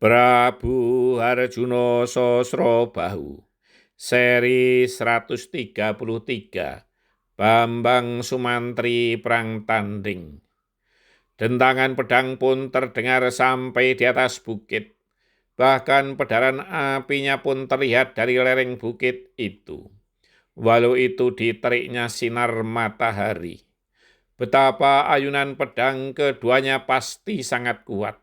Prabu Harjuno Sosrobahu, seri 133, Bambang Sumantri Perang Tanding. Dentangan pedang pun terdengar sampai di atas bukit, bahkan pedaran apinya pun terlihat dari lereng bukit itu. Walau itu diteriknya sinar matahari, betapa ayunan pedang keduanya pasti sangat kuat.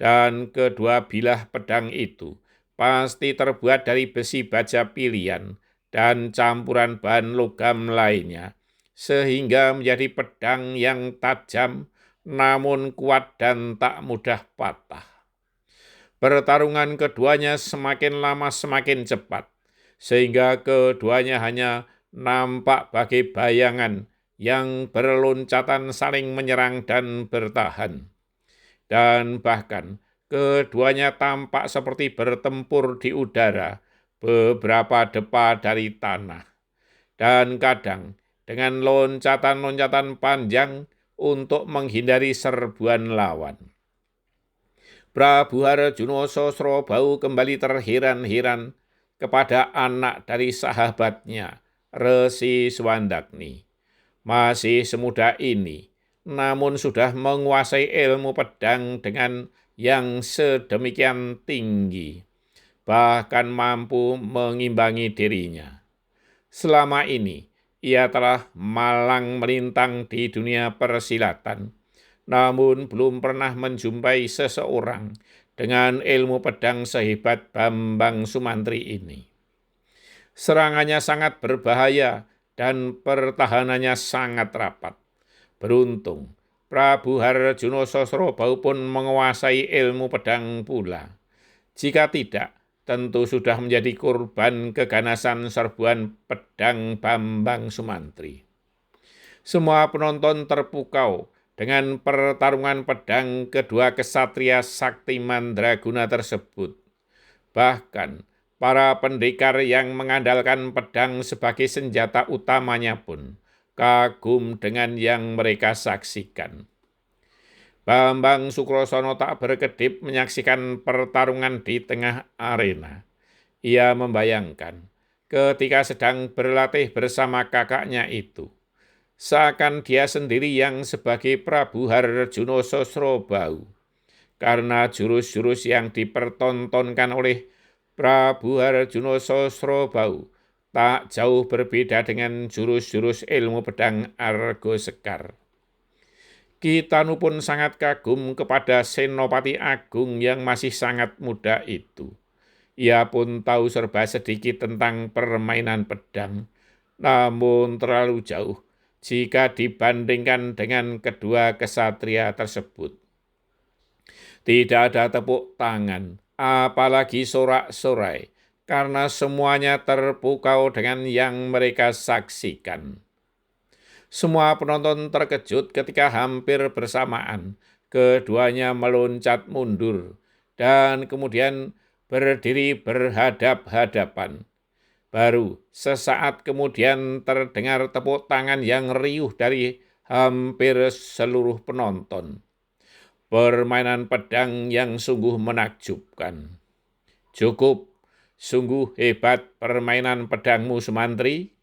Dan kedua bilah pedang itu pasti terbuat dari besi baja pilihan dan campuran bahan logam lainnya, sehingga menjadi pedang yang tajam namun kuat dan tak mudah patah. Pertarungan keduanya semakin lama semakin cepat, sehingga keduanya hanya nampak bagai bayangan yang berloncatan saling menyerang dan bertahan. Dan bahkan keduanya tampak seperti bertempur di udara beberapa depa dari tanah, dan kadang dengan loncatan-loncatan panjang untuk menghindari serbuan lawan. Prabu Harjuno Sosrobahu kembali terheran-heran kepada anak dari sahabatnya, Resi Swandagni. Masih semuda ini, namun sudah menguasai ilmu pedang dengan yang sedemikian tinggi, bahkan mampu mengimbangi dirinya. Selama ini, ia telah malang melintang di dunia persilatan, namun belum pernah menjumpai seseorang dengan ilmu pedang sehebat Bambang Sumantri ini. Serangannya sangat berbahaya dan pertahanannya sangat rapat. Beruntung, Prabu Harjuno Sosrobahu pun menguasai ilmu pedang pula. Jika tidak, tentu sudah menjadi korban keganasan serbuan pedang Bambang Sumantri. Semua penonton terpukau dengan pertarungan pedang kedua kesatria sakti mandraguna tersebut. Bahkan, para pendekar yang mengandalkan pedang sebagai senjata utamanya pun kagum dengan yang mereka saksikan. Bambang Sukrosono tak berkedip menyaksikan pertarungan di tengah arena. Ia membayangkan ketika sedang berlatih bersama kakaknya itu, seakan dia sendiri yang sebagai Prabu Harjuno Sosrobahu, karena jurus-jurus yang dipertontonkan oleh Prabu Harjuno Sosrobahu tak jauh berbeda dengan jurus-jurus ilmu pedang Argo Sekar. Kitanu pun sangat kagum kepada Senopati Agung yang masih sangat muda itu. Ia pun tahu serba sedikit tentang permainan pedang, namun terlalu jauh jika dibandingkan dengan kedua kesatria tersebut. Tidak ada tepuk tangan, apalagi sorak-sorai, karena semuanya terpukau dengan yang mereka saksikan. Semua penonton terkejut ketika hampir bersamaan keduanya meloncat mundur dan kemudian berdiri berhadap-hadapan. Baru sesaat kemudian terdengar tepuk tangan yang riuh dari hampir seluruh penonton. Permainan pedang yang sungguh menakjubkan. Cukup, sungguh hebat permainan pedangmu, Sumantri.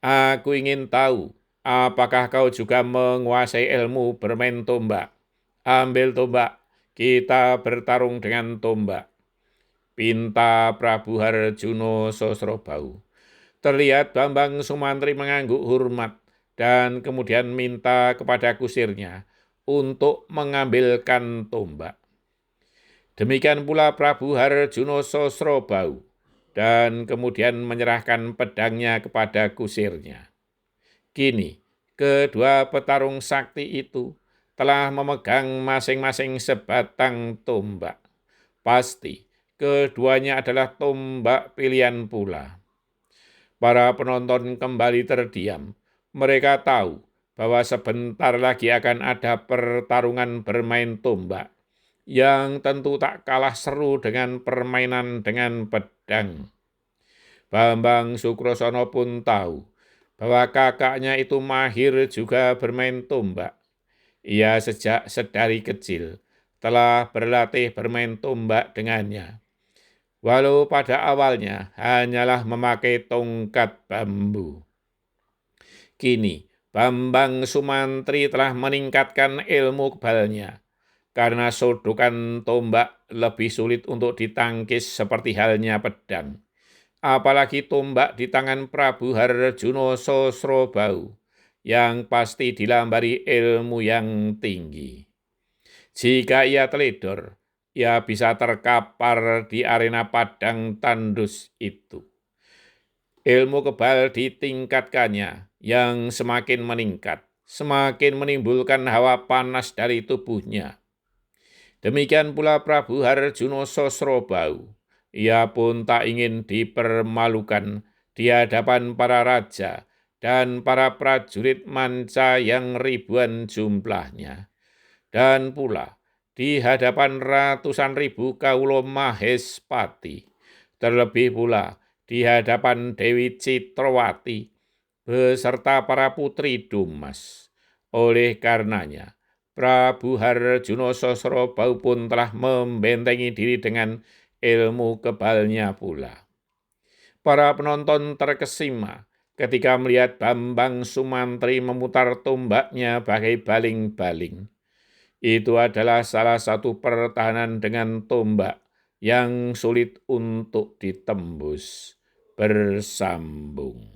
Aku ingin tahu, apakah kau juga menguasai ilmu bermain tombak? Ambil tombak, kita bertarung dengan tombak, pinta Prabu Harjuno Sosrobahu. Terlihat Bambang Sumantri mengangguk hormat dan kemudian minta kepada kusirnya untuk mengambilkan tombak. Demikian pula Prabu Harjuno Sosrobahu dan kemudian menyerahkan pedangnya kepada kusirnya. Kini, kedua petarung sakti itu telah memegang masing-masing sebatang tombak. Pasti keduanya adalah tombak pilihan pula. Para penonton kembali terdiam. Mereka tahu bahwa sebentar lagi akan ada pertarungan bermain tombak yang tentu tak kalah seru dengan permainan dengan pedang. Bambang Sukrosono pun tahu bahwa kakaknya itu mahir juga bermain tombak. Ia sejak sedari kecil telah berlatih bermain tombak dengannya. Walau pada awalnya hanyalah memakai tongkat bambu. Kini, Bambang Sumantri telah meningkatkan ilmu kebalnya, karena sodokan tombak lebih sulit untuk ditangkis seperti halnya pedang. Apalagi tombak di tangan Prabu Harjuno Sosrobau, yang pasti dilambari ilmu yang tinggi. Jika ia teledor, ia bisa terkapar di arena padang tandus itu. Ilmu kebal ditingkatkannya yang semakin meningkat, semakin menimbulkan hawa panas dari tubuhnya. Demikian pula Prabu Harjuno Sosrobau. Ia pun tak ingin dipermalukan di hadapan para raja dan para prajurit manca yang ribuan jumlahnya. Dan pula di hadapan ratusan ribu kaulo Mahespati, terlebih pula di hadapan Dewi Citrawati beserta para putri Dumas. Oleh karenanya, Prabu Harjuno Sosrobau pun telah membentengi diri dengan ilmu kebalnya pula. Para penonton terkesima ketika melihat Bambang Sumantri memutar tombaknya bagai baling-baling. Itu adalah salah satu pertahanan dengan tombak yang sulit untuk ditembus. Bersambung.